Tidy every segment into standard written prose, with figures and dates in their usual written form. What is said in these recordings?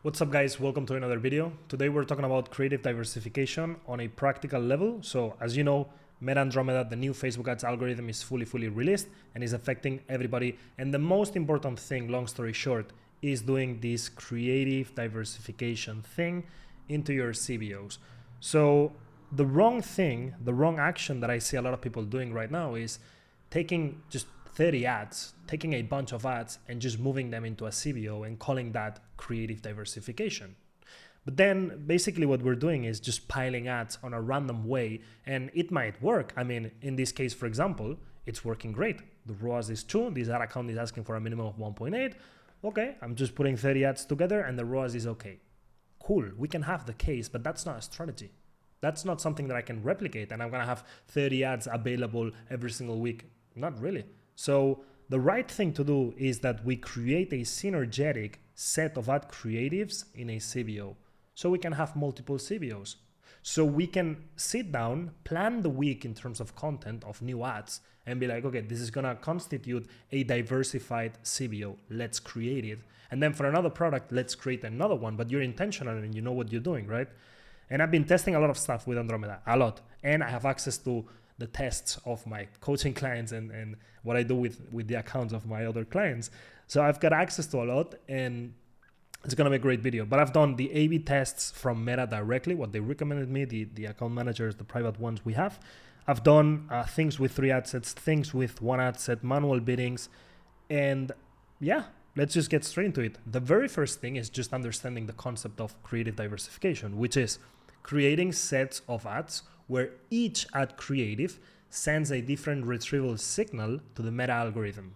What's up guys, welcome to another video. Today we're talking about creative diversification on a practical level. So as you know, Meta Andromeda, the new Facebook ads algorithm is fully released and is affecting everybody. And the most important thing, long story short, is doing this creative diversification thing into your CBOs. So the wrong action that I see a lot of people doing right now is taking just 30 ads, taking a bunch of ads and just moving them into a CBO and calling that creative diversification. But then basically what we're doing is just piling ads on a random way, and it might work. I mean, in this case, for example, it's working great. The ROAS is 2, this ad account is asking for a minimum of 1.8. Okay, I'm just putting 30 ads together and the ROAS is okay. Cool, we can have the case, but that's not a strategy. That's not something that I can replicate and I'm gonna have 30 ads available every single week. Not really. So the right thing to do is that we create a synergetic set of ad creatives in a CBO. So we can have multiple CBOs. So we can sit down, plan the week in terms of content of new ads and be like, okay, this is gonna constitute a diversified CBO. Let's create it. And then for another product, let's create another one, but you're intentional and you know what you're doing, right? And I've been testing a lot of stuff with Andromeda, a lot. And I have access to the tests of my coaching clients and what I do with the accounts of my other clients. So I've got access to a lot and it's gonna be a great video. But I've done the A/B tests from Meta directly, what they recommended me, the account managers, the private ones we have. I've done things with 3 ad sets, things with 1 ad set, manual biddings, and yeah, let's just get straight into it. The very first thing is just understanding the concept of creative diversification, which is creating sets of ads where each ad creative sends a different retrieval signal to the Meta algorithm.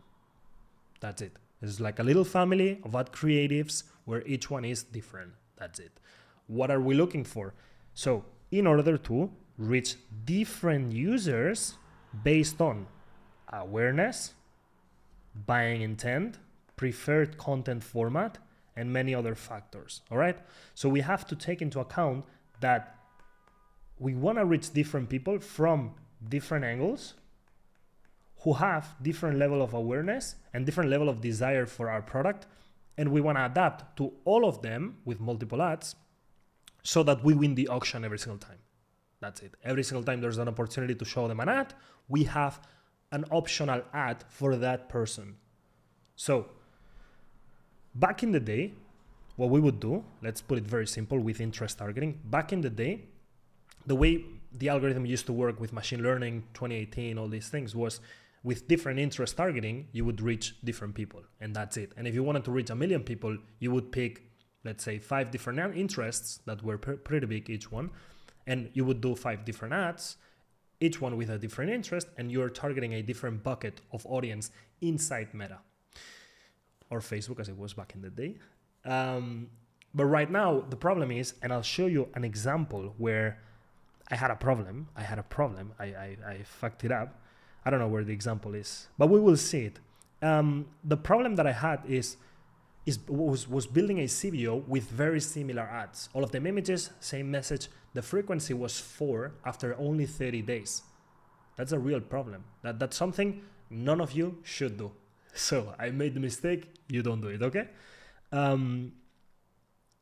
That's it. It's like a little family of ad creatives where each one is different. That's it. What are we looking for? So in order to reach different users based on awareness, buying intent, preferred content format, and many other factors, all right? So we have to take into account that we want to reach different people from different angles who have different level of awareness and different level of desire for our product. And we want to adapt to all of them with multiple ads so that we win the auction every single time. That's it. Every single time there's an opportunity to show them an ad, we have an optional ad for that person. So back in the day, what we would do, let's put it very simple with interest targeting. Back in the day, the way the algorithm used to work with machine learning, 2018, all these things was with different interest targeting, you would reach different people and that's it. And if you wanted to reach 1 million people, you would pick, let's say 5 different interests that were pretty big each one. And you would do 5 different ads, each one with a different interest, and you're targeting a different bucket of audience inside Meta or Facebook as it was back in the day. But right now the problem is, and I'll show you an example where I had a problem. I fucked it up. I don't know where the example is, but we will see it. The problem that I had was building a CBO with very similar ads. All of them images, same message. The frequency was 4 after only 30 days. That's a real problem. That's something none of you should do. So I made the mistake. You don't do it, okay?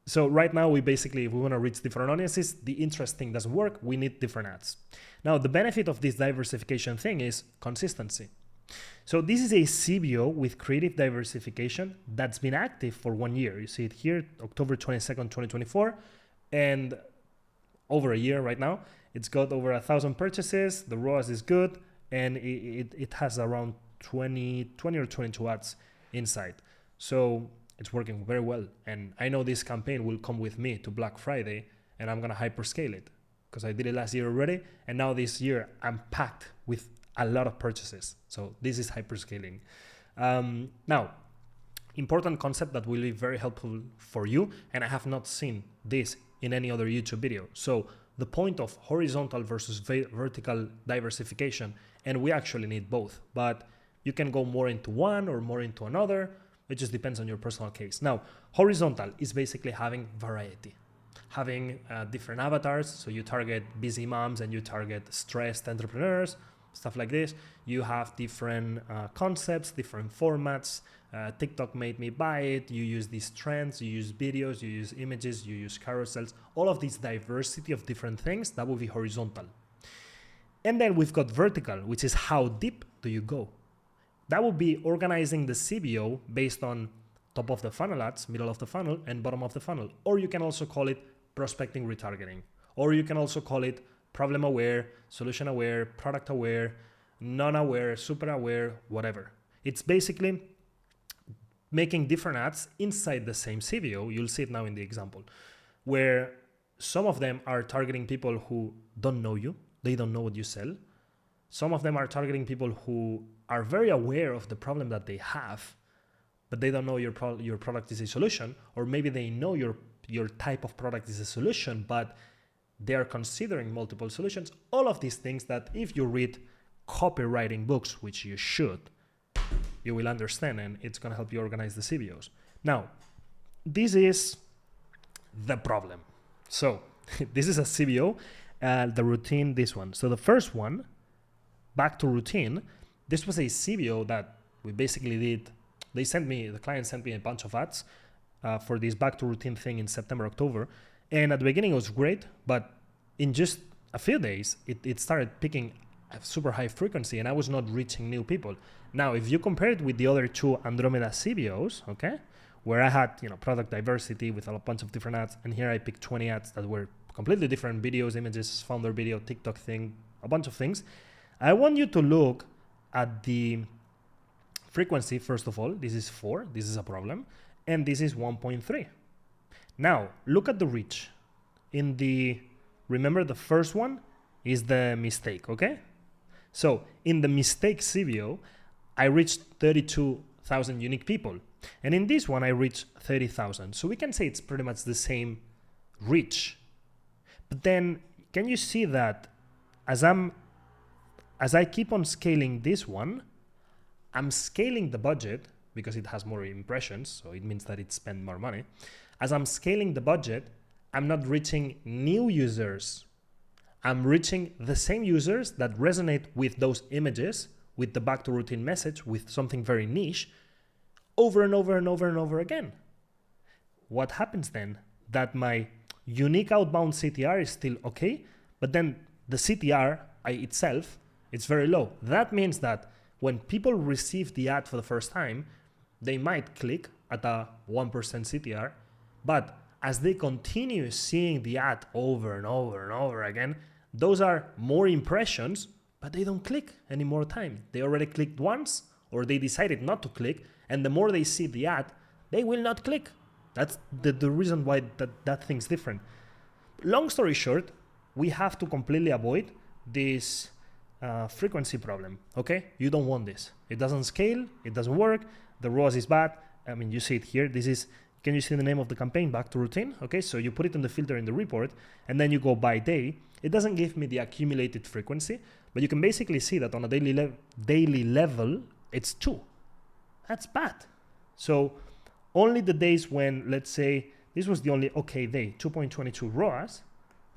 So right now we basically, if we want to reach different audiences, the interest thing doesn't work. We need different ads. Now the benefit of this diversification thing is consistency. So this is a CBO with creative diversification that's been active for 1 year. You see it here, October 22nd, 2024, and over a year right now. It's got over 1,000 purchases. The ROAS is good, and it has around 20 or 22 ads inside. So it's working very well. And I know this campaign will come with me to Black Friday and I'm gonna hyperscale it because I did it last year already. And now this year I'm packed with a lot of purchases. So this is hyperscaling. Now, important concept that will be very helpful for you. And I have not seen this in any other YouTube video. So the point of horizontal versus vertical diversification, and we actually need both, but you can go more into one or more into another. It just depends on your personal case. Now, horizontal is basically having variety, having different avatars. So you target busy moms and you target stressed entrepreneurs. stuff like this. You have different concepts, different formats. TikTok made me buy it. You use these trends, you use videos, you use images, you use carousels, all of this diversity of different things. That would be horizontal. And then we've got vertical, which is how deep do you go? That would be organizing the CBO based on top of the funnel ads, middle of the funnel, and bottom of the funnel. Or you can also call it prospecting retargeting. Or you can also call it problem aware, solution aware, product aware, non-aware, super aware, whatever. It's basically making different ads inside the same CBO. You'll see it now in the example, where some of them are targeting people who don't know you. They don't know what you sell. Some of them are targeting people who are very aware of the problem that they have, but they don't know your product is a solution, or maybe they know your type of product is a solution, but they are considering multiple solutions. All of these things that if you read copywriting books, which you should, you will understand, and it's going to help you organize the CBOs. Now, this is the problem. So this is a CBO, the routine, this one. So the first one, back to routine, this was a CBO that we basically did. The client sent me a bunch of ads for this back to routine thing in September, October. And at the beginning it was great, but in just a few days, it started picking a super high frequency and I was not reaching new people. Now, if you compare it with the other two Andromeda CBOs, okay, where I had, product diversity with a bunch of different ads, and here I picked 20 ads that were completely different videos, images, founder video, TikTok thing, a bunch of things. I want you to look at the frequency, first of all. This is 4, this is a problem, and this is 1.3. Now, look at the reach. Remember the first one is the mistake, okay? So in the mistake CBO, I reached 32,000 unique people. And in this one, I reached 30,000. So we can say it's pretty much the same reach. But then, can you see that as I keep on scaling this one, I'm scaling the budget because it has more impressions, so it means that it spent more money. As I'm scaling the budget, I'm not reaching new users. I'm reaching the same users that resonate with those images, with the back to routine message, with something very niche, over and over and over and over again. What happens then? That my unique outbound CTR is still okay, but then the CTR itself, it's very low. That means that when people receive the ad for the first time, they might click at a 1% CTR, but as they continue seeing the ad over and over and over again, those are more impressions, but they don't click any more time. They already clicked once, or they decided not to click, and the more they see the ad, they will not click. That's the reason why that thing's different. Long story short, we have to completely avoid this frequency problem, okay? You don't want this. It doesn't scale, it doesn't work, the ROAS is bad. I mean, you see it here. Can you see the name of the campaign, back to routine? Okay, so you put it in the filter in the report, and then you go by day. It doesn't give me the accumulated frequency, but you can basically see that on a daily level, it's 2. That's bad. So only the days when, let's say, this was the only okay day, 2.22 ROAS,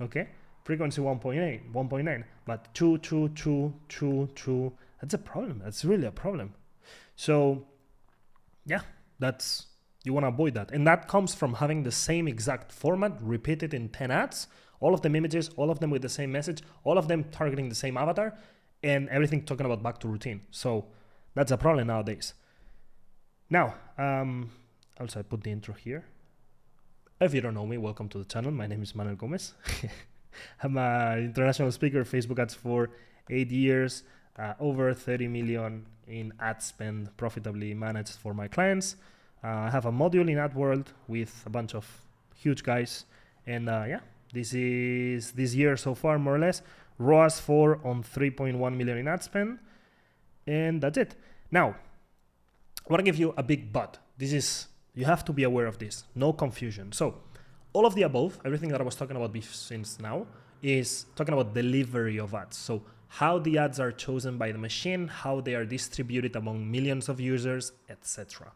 okay? Frequency 1.9, but 2, that's a problem. That's really a problem. So yeah, you want to avoid that. And that comes from having the same exact format repeated in 10 ads, all of them images, all of them with the same message, all of them targeting the same avatar, and everything talking about back to routine. So that's a problem nowadays. Now, also I put the intro here. If you don't know me, welcome to the channel. My name is Manuel Gomez. I'm an international speaker, Facebook ads for 8 years, over 30 million in ad spend profitably managed for my clients. I have a module in AdWorld with a bunch of huge guys. And yeah, this is this year so far, more or less. ROAS 4 on 3.1 million in ad spend. And that's it. Now, I want to give you a big but. You have to be aware of this. No confusion. So all of the above, everything that I was talking about since now, is talking about delivery of ads. So how the ads are chosen by the machine, how they are distributed among millions of users, etc.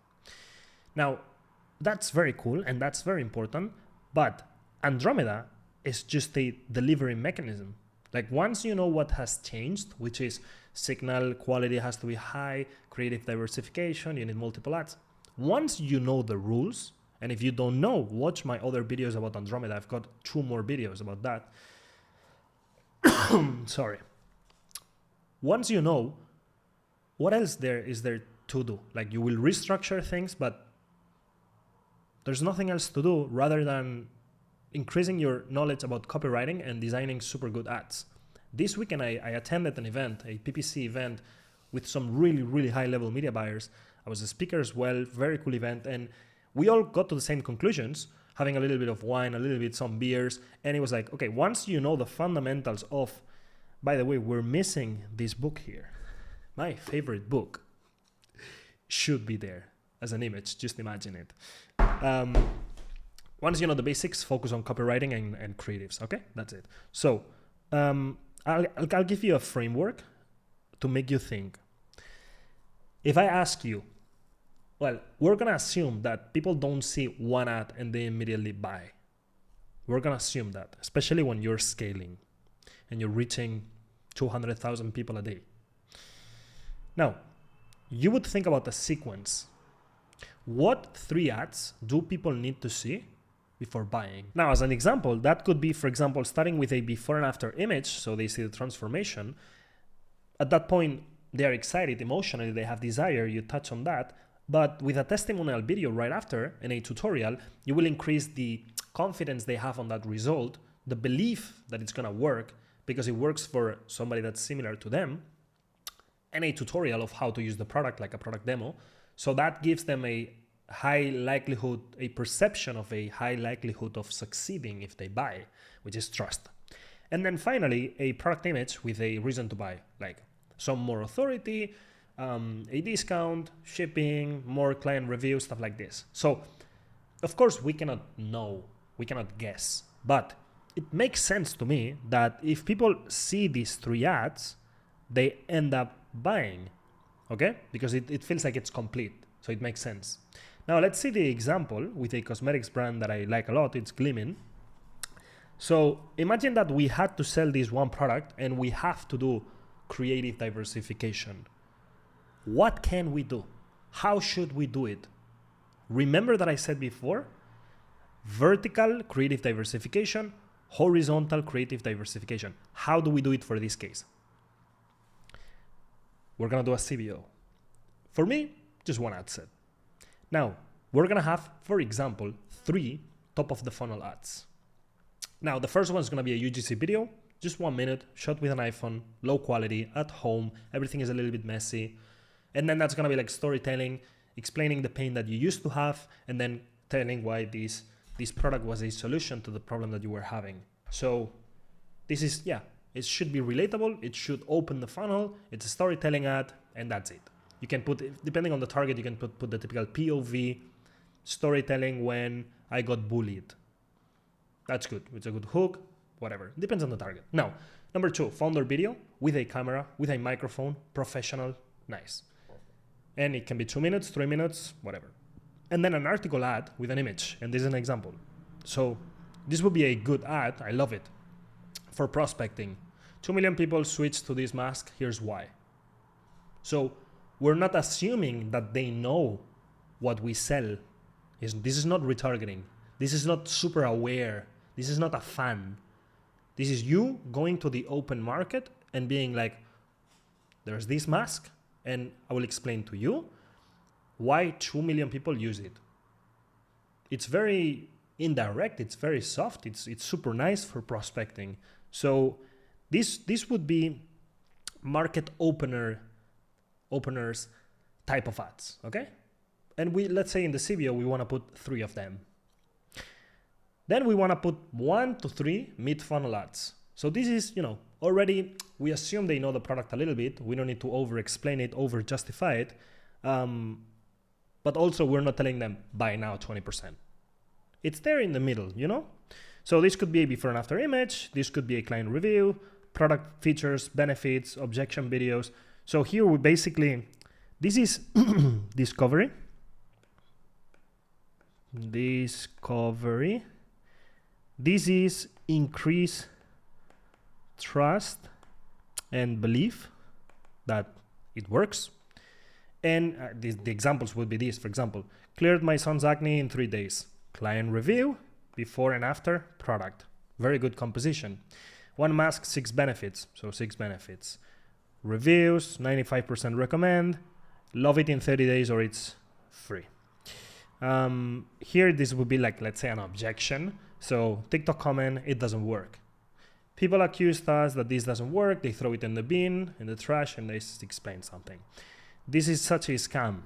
Now, that's very cool and that's very important, but Andromeda is just a delivery mechanism. Like once you know what has changed, which is signal quality has to be high, creative diversification, you need multiple ads. Once you know the rules, and if you don't know, watch my other videos about Andromeda. I've got 2 more videos about that. Sorry. Once you know, what else is there to do? Like you will restructure things, but there's nothing else to do rather than increasing your knowledge about copywriting and designing super good ads. This weekend, I attended an event, a PPC event with some really, really high level media buyers. I was a speaker as well, very cool event. And we all got to the same conclusions, having a little bit of wine, a little bit some beers. And it was like, okay, once you know the fundamentals of, by the way, we're missing this book here. My favorite book should be there as an image, just imagine it. Once you know the basics, focus on copywriting and creatives, okay? That's it. So I'll give you a framework to make you think. If I ask you, well, we're gonna assume that people don't see one ad and they immediately buy. We're gonna assume that, especially when you're scaling and you're reaching 200,000 people a day. Now, you would think about the sequence. What 3 ads do people need to see before buying? Now, as an example, that could be, for example, starting with a before and after image, so they see the transformation. At that point, they are excited emotionally, they have desire, you touch on that. But with a testimonial video right after, in a tutorial, you will increase the confidence they have on that result, the belief that it's gonna work, because it works for somebody that's similar to them, and a tutorial of how to use the product, like a product demo. So that gives them a high likelihood, a perception of a high likelihood of succeeding if they buy, which is trust. And then finally, a product image with a reason to buy, like some more authority, a discount, shipping, more client reviews, stuff like this. So of course we cannot know, we cannot guess, but it makes sense to me that if people see these 3 ads, they end up buying, okay? Because it feels like it's complete, so it makes sense. Now let's see the example with a cosmetics brand that I like a lot, it's Gleaming. So imagine that we had to sell this one product and we have to do creative diversification. What can we do? How should we do it? Remember that I said before, vertical creative diversification, horizontal creative diversification. How do we do it for this case? We're gonna do a CBO. For me, just one ad set. Now, we're gonna have, for example, 3 top of the funnel ads. Now, the first one is gonna be a UGC video, just 1 minute, shot with an iPhone, low quality, at home, everything is a little bit messy. And then that's gonna be like storytelling, explaining the pain that you used to have, and then telling why this product was a solution to the problem that you were having. So this is, yeah, it should be relatable, it should open the funnel, it's a storytelling ad, and that's it. You can put, depending on the target, you can put the typical POV, storytelling when I got bullied. That's good, it's a good hook, whatever, depends on the target. Now, number 2, founder video with a camera, with a microphone, professional, nice. And it can be 2 minutes, 3 minutes, whatever. And then an article ad with an image, and this is an example. So this would be a good ad, I love it, for prospecting. 2 million people switch to this mask, here's why. So we're not assuming that they know what we sell. This is not retargeting. This is not super aware. This is not a fan. This is you going to the open market and being like, there's this mask, and I will explain to you why 2 million people use it. It's very indirect, it's very soft, it's super nice for prospecting. So this would be market openers type of ads, okay? And let's say in the CBO, we wanna put 3 of them. Then we wanna put 1 to 3 mid-funnel ads. So this is, already we assume they know the product a little bit. We don't need to over-explain it, over-justify it. But also we're not telling them buy now 20%. It's there in the middle, So this could be a before and after image. This could be a client review, product features, benefits, objection videos. So here we basically, this is discovery. This is increase trust and belief that it works. And the examples would be these, for example, cleared my son's acne in 3 days. Client review, before and after, product. Very good composition. One mask, 6 benefits. So 6 benefits. Reviews, 95% recommend. Love it in 30 days or it's free. Here, this would be like, let's say, an objection. So TikTok comment, it doesn't work. People accused us that this doesn't work. They throw it in the bin, in the trash, and they explain something. This is such a scam.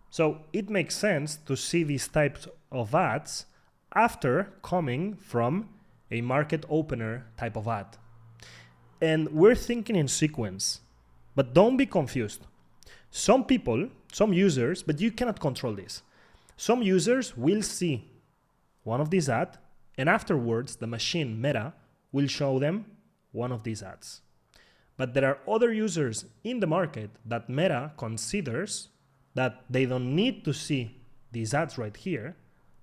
So it makes sense to see these types of ads after coming from a market opener type of ad. And we're thinking in sequence, but don't be confused. Some people, some users, but you cannot control this. Some users will see one of these ads, and afterwards the machine Meta will show them one of these ads. But there are other users in the market that Meta considers that they don't need to see these ads right here.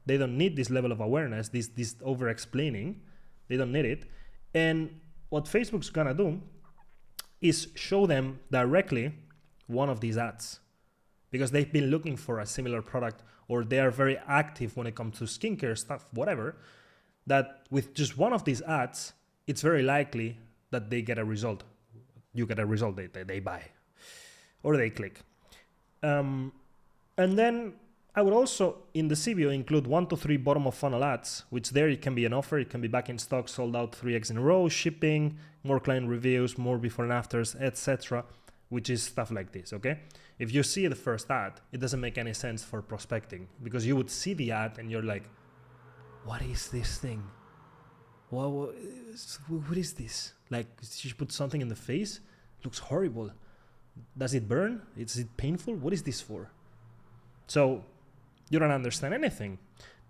They don't need this level of awareness, this over-explaining. They don't need it. And what Facebook's gonna do is show them directly one of these ads because they've been looking for a similar product, or they are very active when it comes to skincare stuff, whatever, that with just one of these ads, it's very likely that they get a result. You get a result, they buy or they click. And then I would also, in the CBO, include 1 to 3 bottom of funnel ads, which there it can be an offer, it can be back in stock, sold out 3x in a row, shipping, more client reviews, more before and afters, etc., which is stuff like this, okay? If you see the first ad, it doesn't make any sense for prospecting because you would see the ad and you're like, what is this thing? What is this? Like, she put something in the face? It looks horrible. Does it burn? Is it painful? What is this for? So you don't understand anything.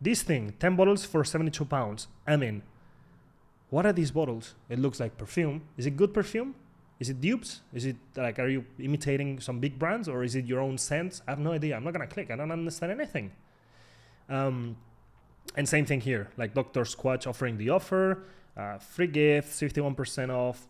This thing, 10 bottles for 72 pounds. I mean, what are these bottles? It looks like perfume. Is it good perfume? Is it dupes? Is it like, are you imitating some big brands or is it your own scent? I have no idea. I'm not going to click. I don't understand anything. And same thing here, like Dr. Squatch offering the offer, free gift, 51% off,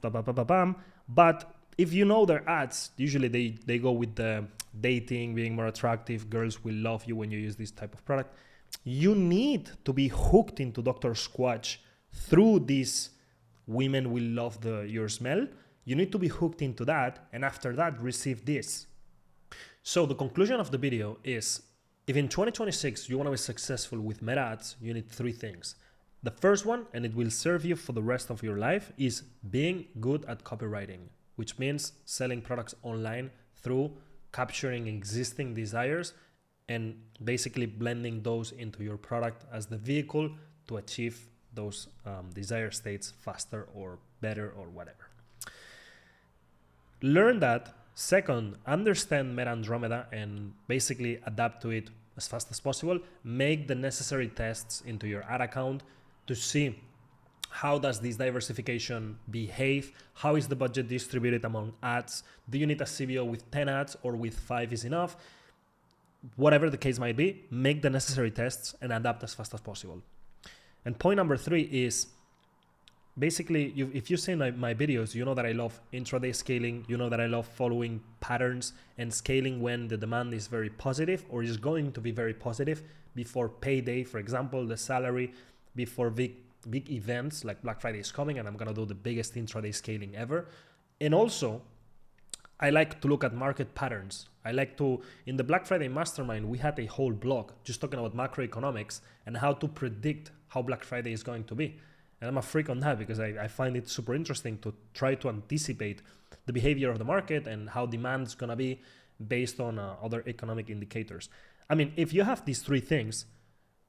bam. But if you know their ads, usually they go with the dating, being more attractive, girls will love you when you use this type of product. You need to be hooked into Dr. Squatch through this women will love your smell. You need to be hooked into that, and after that, receive this. So the conclusion of the video is, if in 2026 you want to be successful with Meta ads, you need 3 things. The first one, and it will serve you for the rest of your life, is being good at copywriting, which means selling products online through capturing existing desires and basically blending those into your product as the vehicle to achieve those desired states faster or better or whatever. Learn that. Second, understand Meta Andromeda and basically adapt to it as fast as possible. Make the necessary tests into your ad account to see how does this diversification behave? How is the budget distributed among ads? Do you need a CBO with 10 ads or with 5 is enough? Whatever the case might be, make the necessary tests and adapt as fast as possible. And point number 3 is basically, if you see my videos, you know that I love intraday scaling. You know that I love following patterns and scaling when the demand is very positive or is going to be very positive before payday, for example, the salary, before big events like Black Friday is coming and I'm going to do the biggest intraday scaling ever. And also, I like to look at market patterns. I like to, in the Black Friday Mastermind, we had a whole blog just talking about macroeconomics and how to predict how Black Friday is going to be. And I'm a freak on that because I find it super interesting to try to anticipate the behavior of the market and how demand is going to be based on other economic indicators. I mean, if you have these 3 things,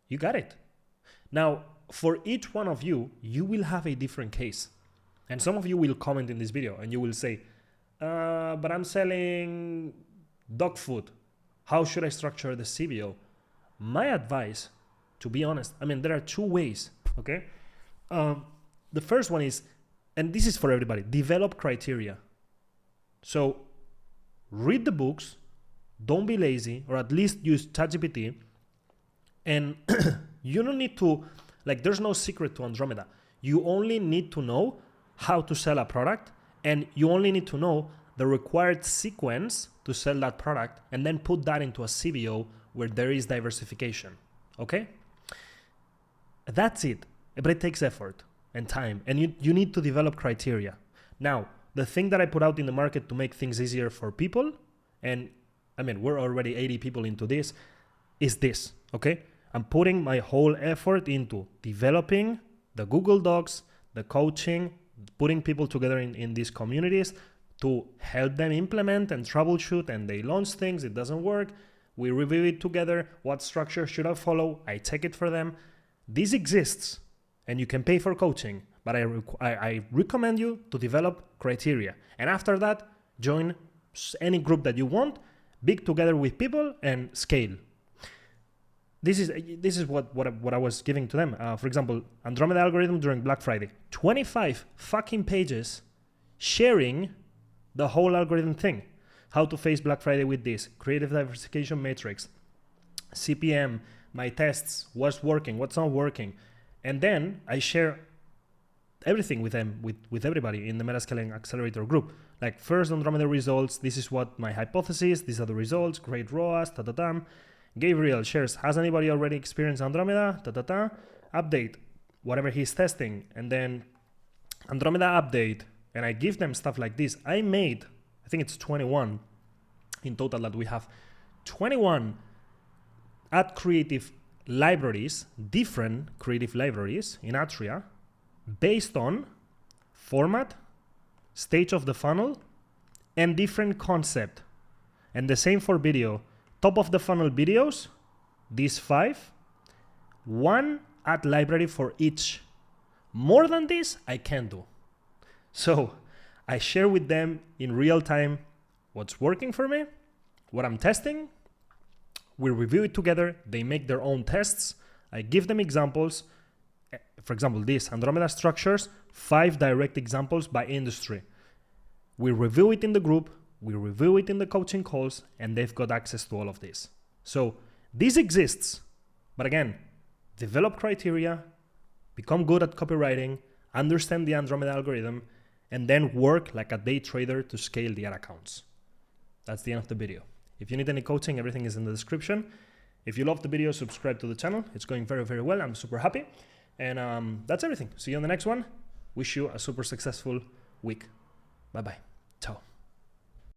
you got it. Now, for each one of you, you will have a different case. And some of you will comment in this video and you will say, but I'm selling dog food. How should I structure the CBO? My advice, to be honest, I mean, there are 2 ways, okay? The first one is, and this is for everybody, develop criteria. So read the books, don't be lazy, or at least use ChatGPT. And you don't need to, like, there's no secret to Andromeda. You only need to know how to sell a product, and you only need to know the required sequence to sell that product, and then put that into a CBO where there is diversification, okay? That's it, but it takes effort and time, and you need to develop criteria. Now, the thing that I put out in the market to make things easier for people, and I mean, we're already 80 people into this, is this, okay? I'm putting my whole effort into developing the Google Docs, the coaching, putting people together in these communities to help them implement and troubleshoot, and they launch things, it doesn't work, we review it together, what structure should I follow, I check it for them. This exists, and you can pay for coaching, but I recommend you to develop criteria. And after that, join any group that you want, be together with people, and scale. This is what I was giving to them. For example, Andromeda algorithm during Black Friday. 25 fucking pages sharing the whole algorithm thing. How to face Black Friday with this, creative diversification matrix, CPM, my tests, what's working, what's not working. And then I share everything with them, with everybody in the Metascaling Accelerator group. Like, first Andromeda results, this is what my hypothesis, these are the results, great ROAS, Gabriel shares, has anybody already experienced Andromeda, update, whatever he's testing, and then Andromeda update, and I give them stuff like this. I think it's 21 in total that we have, 21 ad creative libraries, different creative libraries in Atria, based on format, stage of the funnel, and different concept. And the same for video. Top of the funnel videos, these 5, 1 ad library for each. More than this, I can't do. So I share with them in real time what's working for me, what I'm testing. We review it together. They make their own tests. I give them examples. For example, this Andromeda structures, 5 direct examples by industry. We review it in the group. We review it in the coaching calls, and they've got access to all of this. So this exists, but again, develop criteria, become good at copywriting, understand the Andromeda algorithm, and then work like a day trader to scale the ad accounts. That's the end of the video. If you need any coaching, everything is in the description. If you love the video, subscribe to the channel. It's going very, very well. I'm super happy. And that's everything. See you on the next one. Wish you a super successful week. Bye-bye. Ciao.